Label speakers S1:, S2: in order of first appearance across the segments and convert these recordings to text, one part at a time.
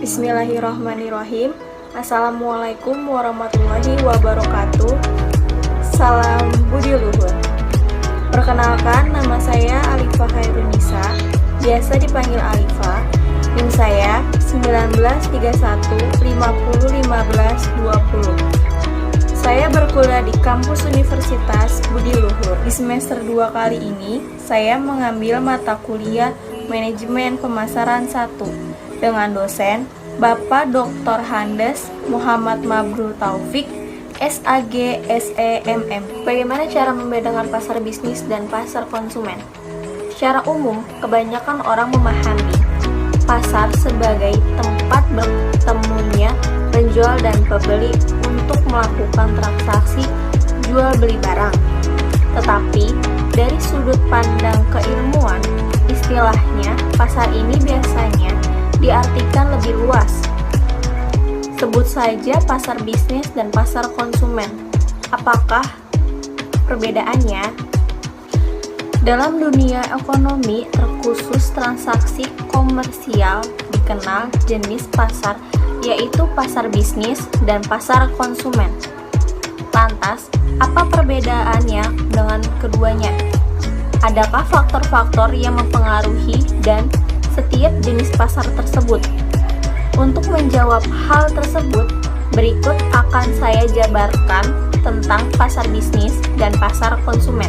S1: Bismillahirrahmanirrahim. Assalamualaikum warahmatullahi wabarakatuh. Salam budi luhur. Perkenalkan, nama saya Alifa Khairunisa, biasa dipanggil Alifa. NIM saya 1931501520. Saya berkuliah di kampus Universitas Budi Luhur. Di semester 2 kali ini, saya mengambil mata kuliah Manajemen Pemasaran 1 dengan dosen Bapak Dr. Handes Muhammad Mabrur Taufik, SAG, SEMM. Bagaimana cara membedakan pasar bisnis dan pasar konsumen? Secara umum, kebanyakan orang memahami pasar sebagai tempat bertemunya penjual dan pembeli untuk melakukan transaksi jual beli barang. Tetapi, dari sudut pandang keilmuan, istilahnya pasar ini biasanya diartikan lebih luas. Sebut saja pasar bisnis dan pasar konsumen. Apakah perbedaannya? Dalam dunia ekonomi, terkhusus transaksi komersial, dikenal jenis pasar, yaitu pasar bisnis dan pasar konsumen. Lantas, apa perbedaannya dengan keduanya? Adakah faktor-faktor yang mempengaruhi dan setiap jenis pasar tersebut? Untuk menjawab hal tersebut, berikut akan saya jabarkan tentang pasar bisnis dan pasar konsumen.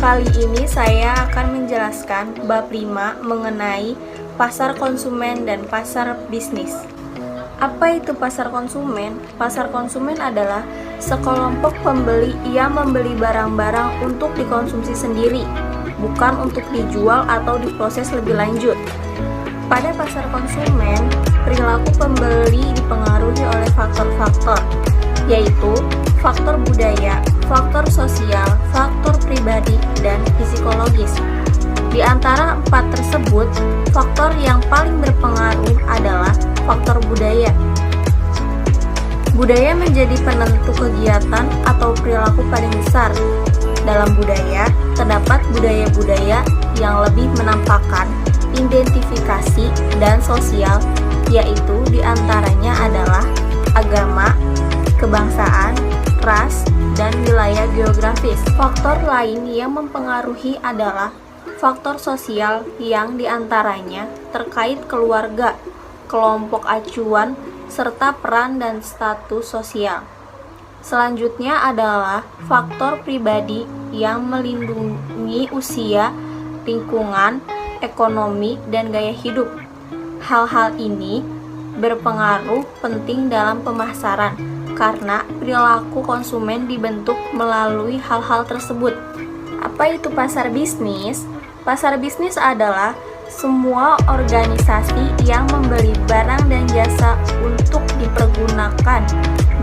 S1: Kali ini saya akan menjelaskan bab 5 mengenai pasar konsumen dan pasar bisnis. Apa itu pasar konsumen? Pasar konsumen adalah sekelompok pembeli yang membeli barang-barang untuk dikonsumsi sendiri, bukan untuk dijual atau diproses lebih lanjut. Pada pasar konsumen, perilaku pembeli dipengaruhi oleh faktor-faktor, yaitu faktor budaya, faktor sosial, faktor pribadi, dan psikologis. Di antara 4 tersebut, faktor yang paling berpengaruh adalah faktor budaya. Budaya menjadi penentu kegiatan atau perilaku paling besar. Dalam budaya, terdapat budaya-budaya yang lebih menampakkan identifikasi dan sosial, yaitu diantaranya adalah agama, kebangsaan, ras, dan wilayah geografis. Faktor lain yang mempengaruhi adalah faktor sosial yang diantaranya terkait keluarga, kelompok acuan, serta peran dan status sosial. Selanjutnya adalah faktor pribadi yang melindungi usia, lingkungan, ekonomi, dan gaya hidup. Hal-hal ini berpengaruh penting dalam pemasaran karena perilaku konsumen dibentuk melalui hal-hal tersebut. Apa itu pasar bisnis? Pasar bisnis adalah semua organisasi yang membeli barang dan jasa untuk dipergunakan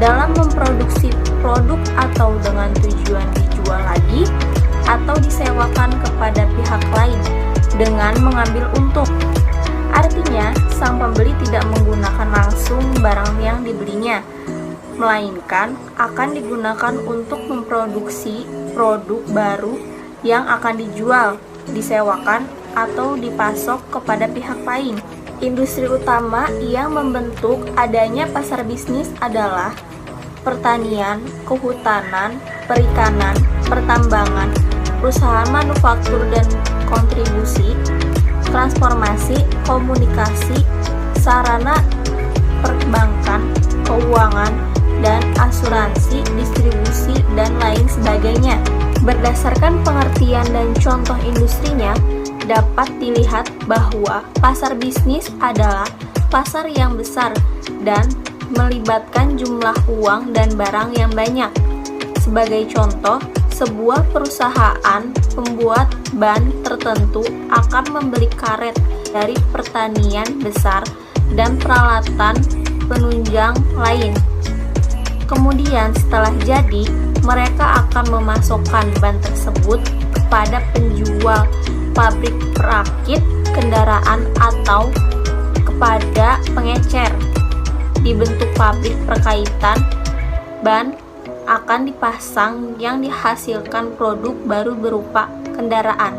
S1: dalam memproduksi produk atau dengan tujuan dijual lagi atau disewakan kepada pihak lain dengan mengambil untung. Artinya, sang pembeli tidak menggunakan langsung barang yang dibelinya, melainkan akan digunakan untuk memproduksi produk baru yang akan dijual, disewakan, atau dipasok kepada pihak lain. Industri utama yang membentuk adanya pasar bisnis adalah pertanian, kehutanan, perikanan, pertambangan, perusahaan manufaktur dan kontribusi, transformasi, komunikasi, sarana perbankan, keuangan, dan asuransi, distribusi, dan lain sebagainya. Berdasarkan pengertian dan contoh industrinya, dapat dilihat bahwa pasar bisnis adalah pasar yang besar dan melibatkan jumlah uang dan barang yang banyak. Sebagai contoh, sebuah perusahaan pembuat ban tertentu akan membeli karet dari pertanian besar dan peralatan penunjang lain. Kemudian setelah jadi, mereka akan memasokkan ban tersebut kepada penjual pabrik perakit kendaraan atau kepada pengecer. Dibentuk pabrik perkaitan ban akan dipasang yang dihasilkan produk baru berupa kendaraan.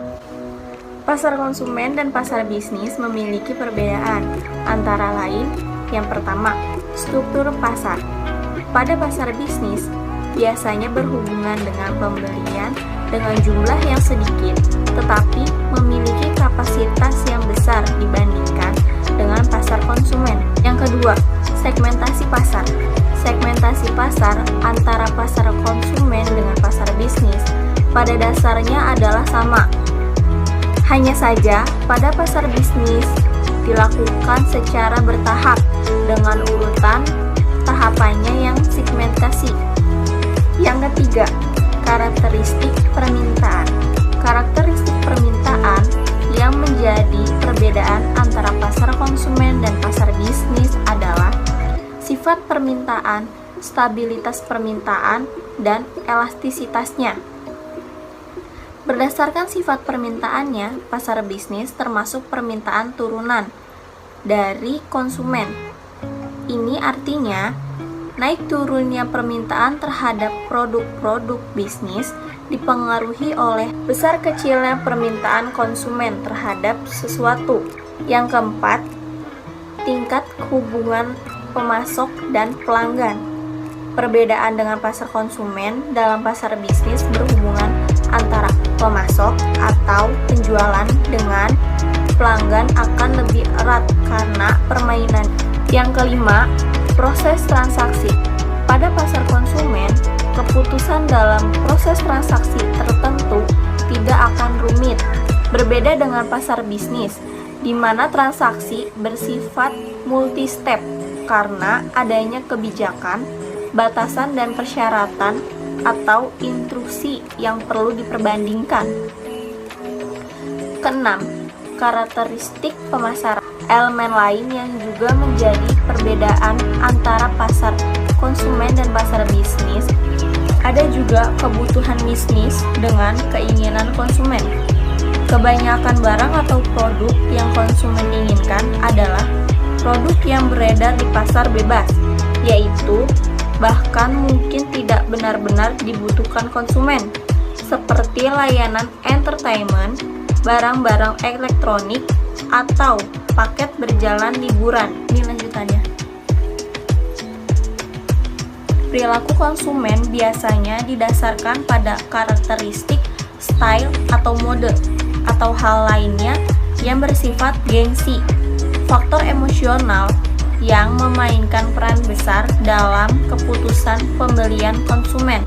S1: Pasar konsumen dan pasar bisnis memiliki perbedaan, antara lain, yang pertama, struktur pasar. Pada pasar bisnis, biasanya berhubungan dengan pembelian dengan jumlah yang sedikit, tetapi memiliki kapasitas yang besar dibandingkan dengan pasar konsumen. Yang kedua, segmentasi pasar. Segmentasi pasar antara pasar konsumen dengan pasar bisnis pada dasarnya adalah sama. Hanya saja, pada pasar bisnis dilakukan secara bertahap dengan urutan tahapannya yang segmentasi. Yang ketiga, karakteristik permintaan. Karakteristik permintaan yang menjadi perbedaan antara pasar konsumen dan pasar bisnis adalah sifat permintaan, stabilitas permintaan, dan elastisitasnya. Berdasarkan sifat permintaannya, pasar bisnis termasuk permintaan turunan dari konsumen. Ini artinya, naik turunnya permintaan terhadap produk-produk bisnis dipengaruhi oleh besar kecilnya permintaan konsumen terhadap sesuatu. Yang keempat, tingkat hubungan pemasok dan pelanggan. Perbedaan dengan pasar konsumen, dalam pasar bisnis berhubungan antara pemasok atau penjualan dengan pelanggan akan lebih erat karena permainan. Yang kelima, proses transaksi. Pada pasar konsumen, keputusan dalam proses transaksi tertentu tidak akan rumit. Berbeda dengan pasar bisnis, di mana transaksi bersifat multi-step karena adanya kebijakan, batasan dan persyaratan atau instruksi yang perlu diperbandingkan. Keenam, karakteristik pemasaran. Elemen lain yang juga menjadi perbedaan antara pasar konsumen dan pasar bisnis, ada juga kebutuhan bisnis dengan keinginan konsumen. Kebanyakan barang atau produk yang konsumen inginkan adalah produk yang beredar di pasar bebas, yaitu bahkan mungkin tidak benar-benar dibutuhkan konsumen, seperti layanan entertainment, barang-barang elektronik, atau paket berjalan liburan. Ini lanjutannya. Perilaku konsumen biasanya didasarkan pada karakteristik, style, atau mode, atau hal lainnya yang bersifat gengsi. Faktor emosional yang memainkan peran besar dalam keputusan pembelian konsumen.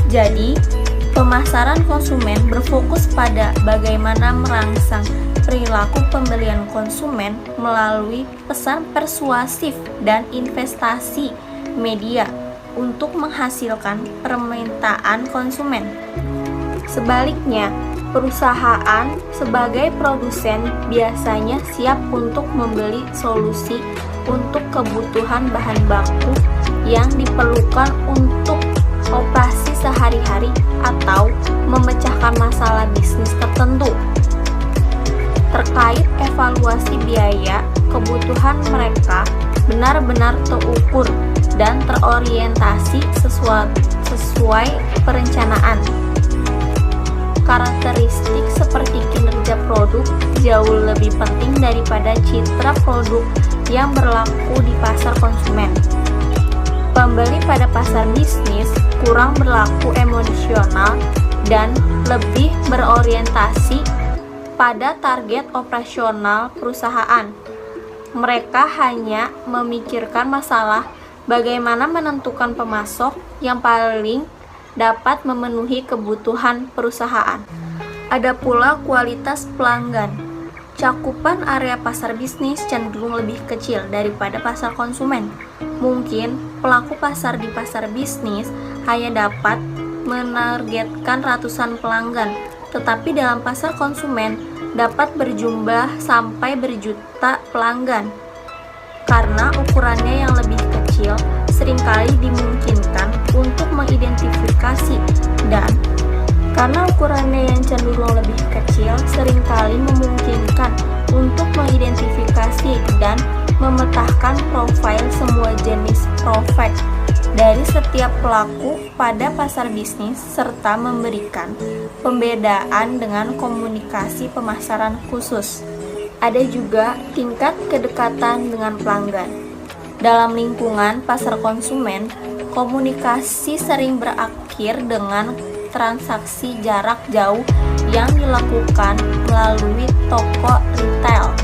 S1: Jadi, pemasaran konsumen berfokus pada bagaimana merangsang perilaku pembelian konsumen melalui pesan persuasif dan investasi media untuk menghasilkan permintaan konsumen. Sebaliknya, perusahaan sebagai produsen biasanya siap untuk membeli solusi untuk kebutuhan bahan baku yang diperlukan untuk operasi sehari-hari atau memecahkan masalah bisnis tertentu. Terkait evaluasi biaya, kebutuhan mereka benar-benar terukur dan terorientasi sesuai perencanaan. Karakteristik seperti kinerja produk jauh lebih penting daripada citra produk yang berlaku di pasar konsumen. Pembeli pada pasar bisnis kurang berlaku emosional dan lebih berorientasi pada target operasional perusahaan. Mereka hanya memikirkan masalah bagaimana menentukan pemasok yang paling dapat memenuhi kebutuhan perusahaan. Ada pula kualitas pelanggan. Cakupan area pasar bisnis cenderung lebih kecil daripada pasar konsumen. Mungkin pelaku pasar di pasar bisnis hanya dapat menargetkan ratusan pelanggan, tetapi dalam pasar konsumen dapat berjumlah sampai berjuta pelanggan. Karena ukurannya yang lebih kecil, seringkali dimungkinkan untuk mengidentifikasi, dan karena ukurannya yang cenderung lebih kecil, seringkali memungkinkan untuk mengidentifikasi dan memetakan profil semua jenis prospek dari setiap pelaku pada pasar bisnis serta memberikan pembedaan dengan komunikasi pemasaran khusus. Ada juga tingkat kedekatan dengan pelanggan. Dalam lingkungan pasar konsumen, komunikasi sering berakhir dengan transaksi jarak jauh yang dilakukan melalui toko retail.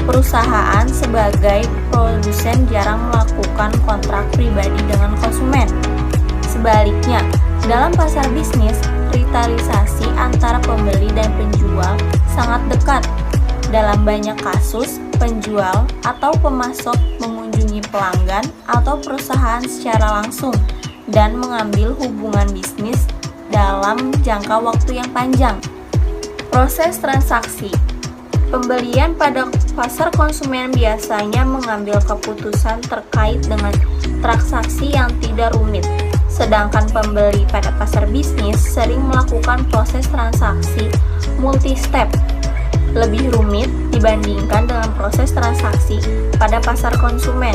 S1: Perusahaan sebagai produsen jarang melakukan kontrak pribadi dengan konsumen. Sebaliknya, dalam pasar bisnis, retailisasi antara pembeli dan penjual sangat dekat. Dalam banyak kasus, penjual atau pemasok mengunjungi pelanggan atau perusahaan secara langsung dan mengambil hubungan bisnis dalam jangka waktu yang panjang. Proses transaksi. Pembelian pada pasar konsumen biasanya mengambil keputusan terkait dengan transaksi yang tidak rumit, sedangkan pembeli pada pasar bisnis sering melakukan proses transaksi multi-step, lebih rumit dibandingkan dengan proses transaksi pada pasar konsumen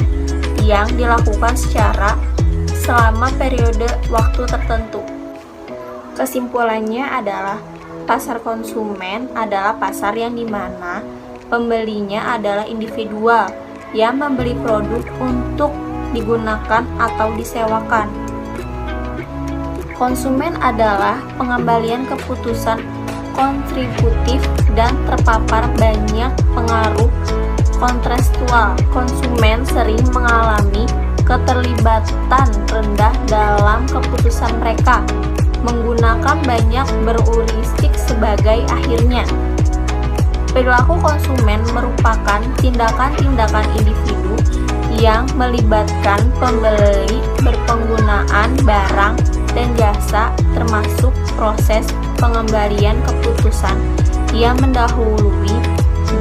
S1: yang dilakukan secara selama periode waktu tertentu. Kesimpulannya adalah pasar konsumen adalah pasar yang dimana pembelinya adalah individual yang membeli produk untuk digunakan atau disewakan. Konsumen adalah pengembalian keputusan kontributif dan terpapar banyak pengaruh kontekstual. Konsumen sering mengalami keterlibatan rendah dalam keputusan mereka, menggunakan banyak berheuristik sebagai akhirnya. Perilaku konsumen merupakan tindakan-tindakan individu yang melibatkan pembeli berpenggunaan barang dan jasa, termasuk proses pengembalian keputusan yang mendahului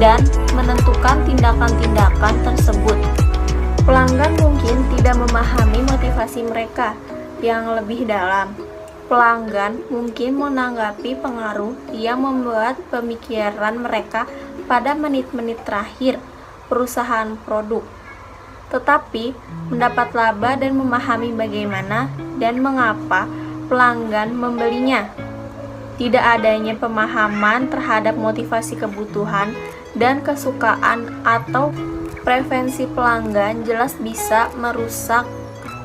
S1: dan menentukan tindakan-tindakan tersebut. Pelanggan mungkin tidak memahami motivasi mereka yang lebih dalam. Pelanggan mungkin menanggapi pengaruh yang membuat pemikiran mereka pada menit-menit terakhir perusahaan produk, tetapi mendapat laba dan memahami bagaimana dan mengapa pelanggan membelinya. Tidak adanya pemahaman terhadap motivasi kebutuhan dan kesukaan atau preferensi pelanggan jelas bisa merusak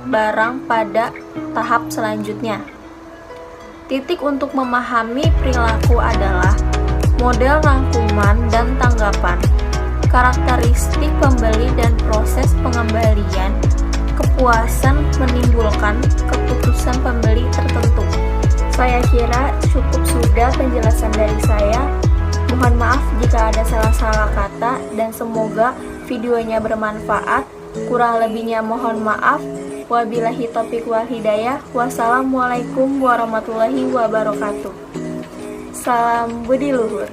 S1: barang pada tahap selanjutnya. Titik untuk memahami perilaku adalah model rangkuman dan tanggapan, karakteristik pembeli dan proses pengembalian, kepuasan menimbulkan keputusan pembeli tertentu. Saya kira cukup sudah penjelasan dari saya. Mohon maaf jika ada salah-salah kata dan semoga videonya bermanfaat. Kurang lebihnya mohon maaf. Wabillahi taufiq wal hidayah. Wassalamualaikum warahmatullahi wabarakatuh. Salam budi luhur.